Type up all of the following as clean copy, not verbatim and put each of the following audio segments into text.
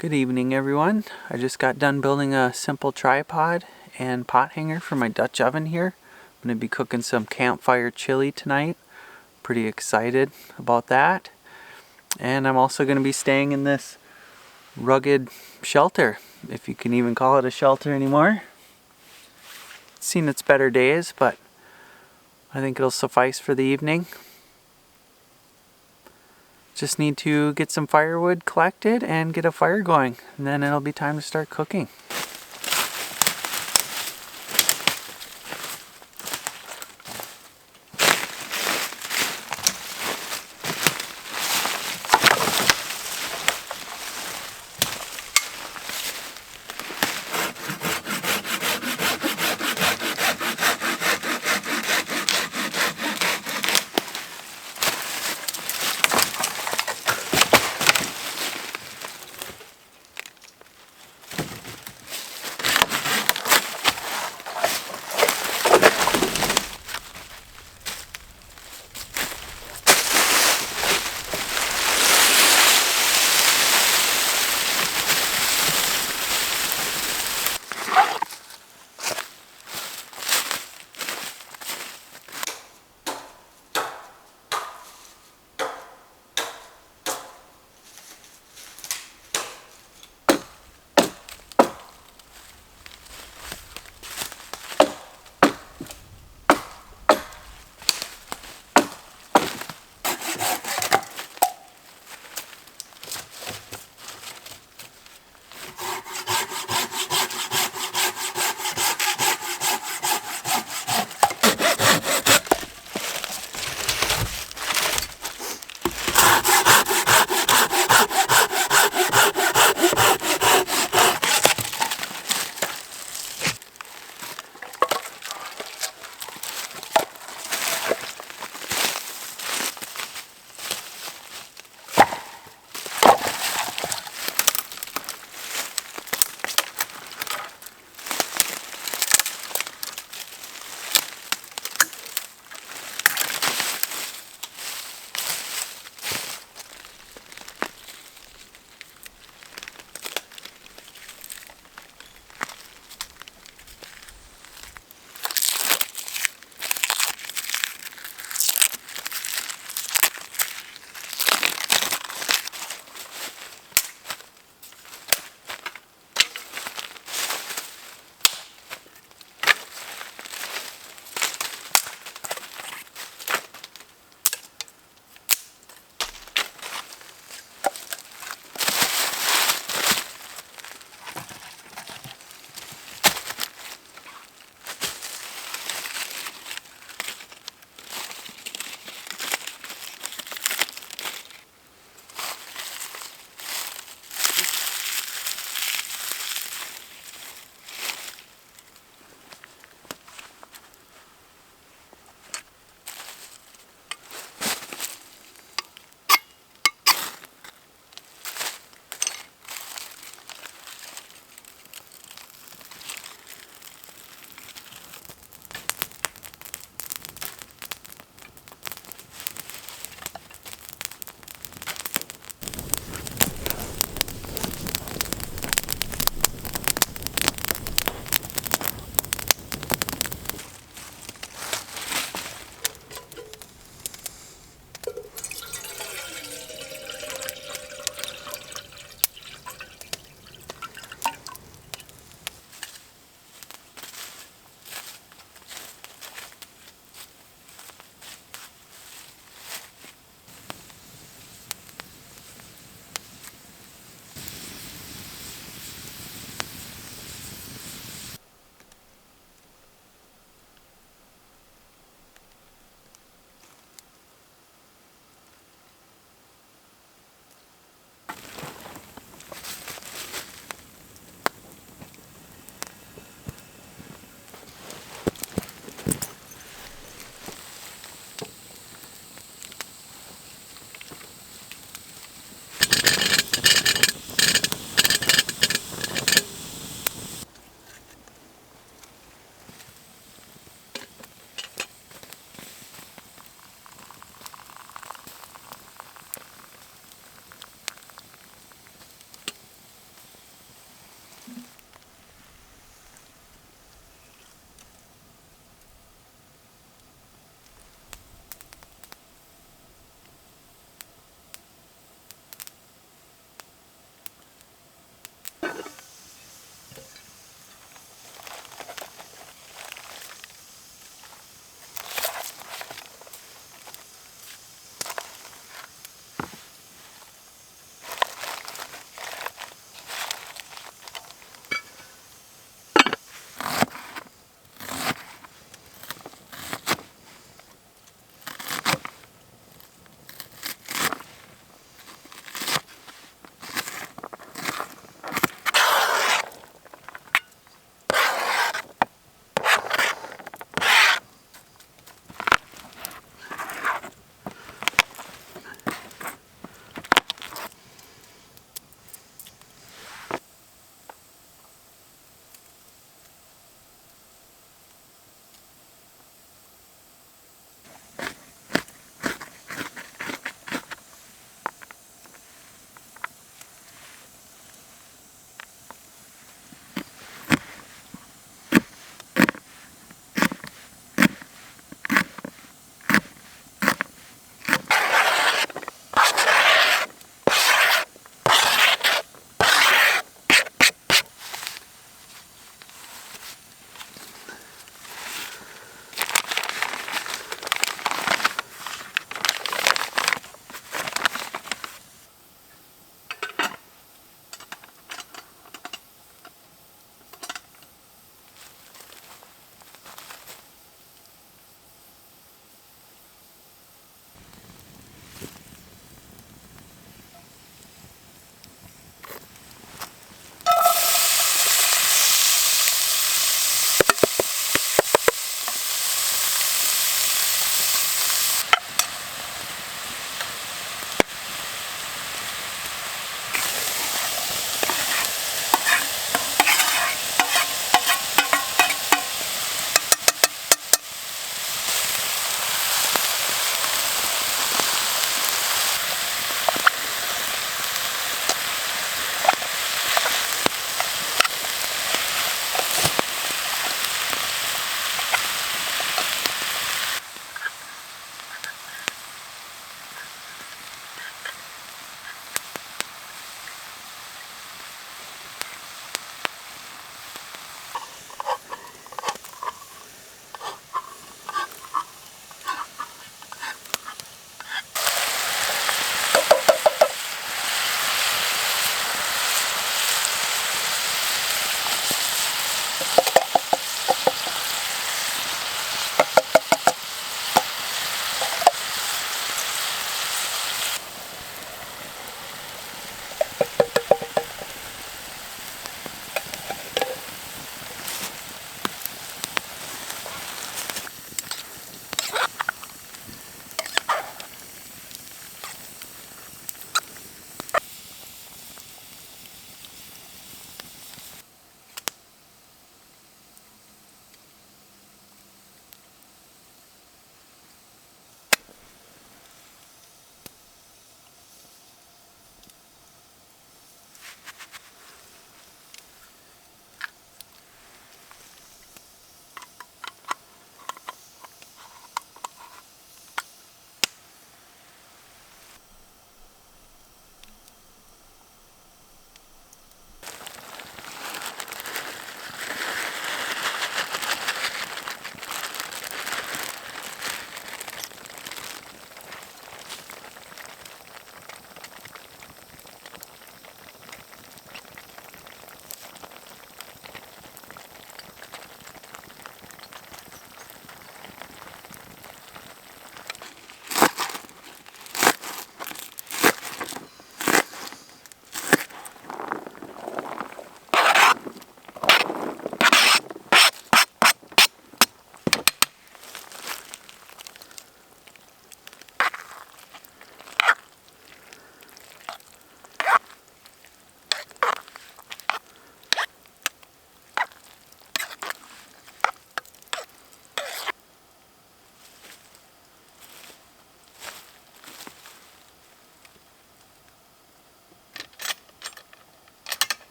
Good evening, everyone. I just got done building a simple tripod and pot hanger for my Dutch oven here. I'm going to be cooking some campfire chili tonight. Pretty excited about that. And I'm also going to be staying in this rugged shelter, if you can even call it a shelter anymore. It's seen its better days, but I think it'll suffice for the evening. Just need to get some firewood collected and get a fire going, and then it'll be time to start cooking.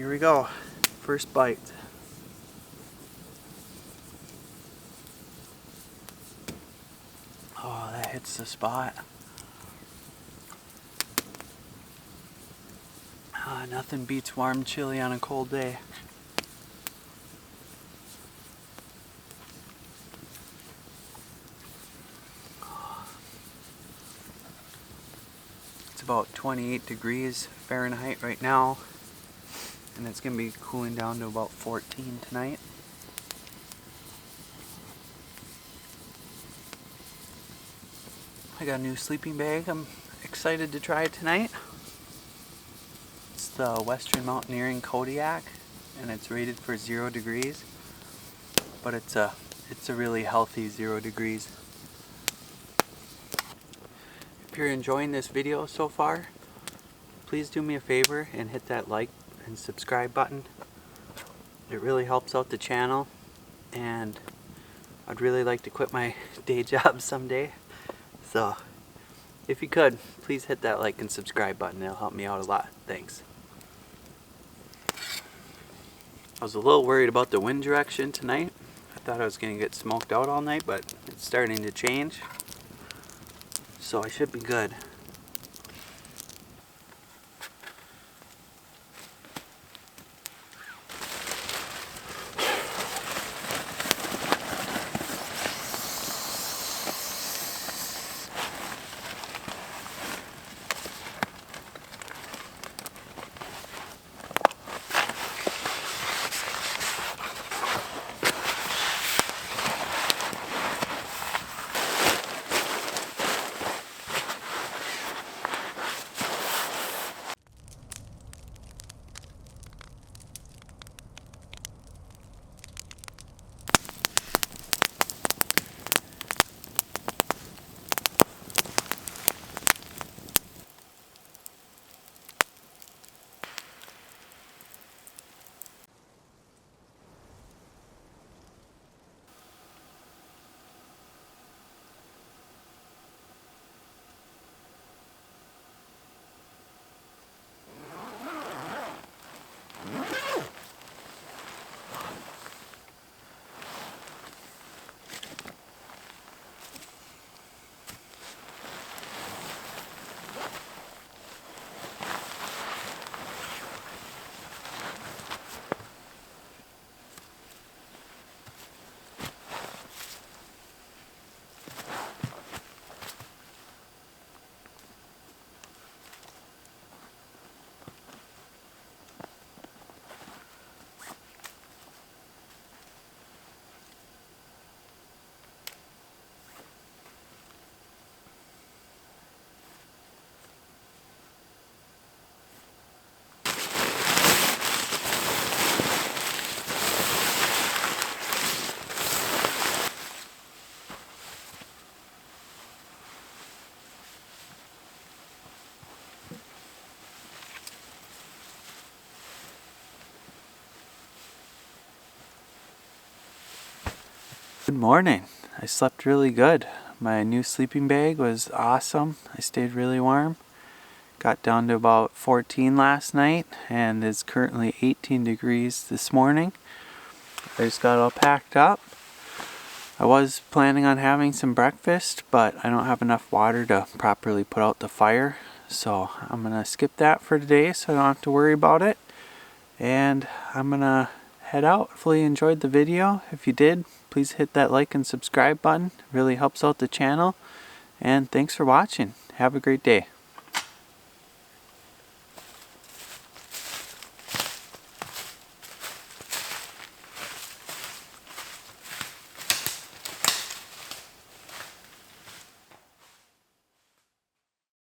Here we go. First bite. Oh, that hits the spot. Nothing beats warm chili on a cold day. It's about 28 degrees Fahrenheit right now, and it's going to be cooling down to about 14 tonight. I got a new sleeping bag I'm excited to try tonight. It's the Western Mountaineering Kodiak, and it's rated for 0 degrees, but it's a really healthy 0 degrees. If you're enjoying this video so far, please do me a favor and hit that like and subscribe button. It really helps out the channel, and I'd really like to quit my day job someday. So if you could, please hit that like and subscribe button. It'll help me out a lot. Thanks. I was a little worried about the wind direction tonight. I thought I was going to get smoked out all night, but it's starting to change. So I should be good. Good morning. I slept really good. My new sleeping bag was awesome. I stayed really warm. Got down to about 14 last night and is currently 18 degrees this morning. I just got all packed up. I was planning on having some breakfast, but I don't have enough water to properly put out the fire. So I'm going to skip that for today so I don't have to worry about it. And I'm going to head out. Hopefully you enjoyed the video. If you did, please hit that like and subscribe button. It really helps out the channel. And thanks for watching. Have a great day.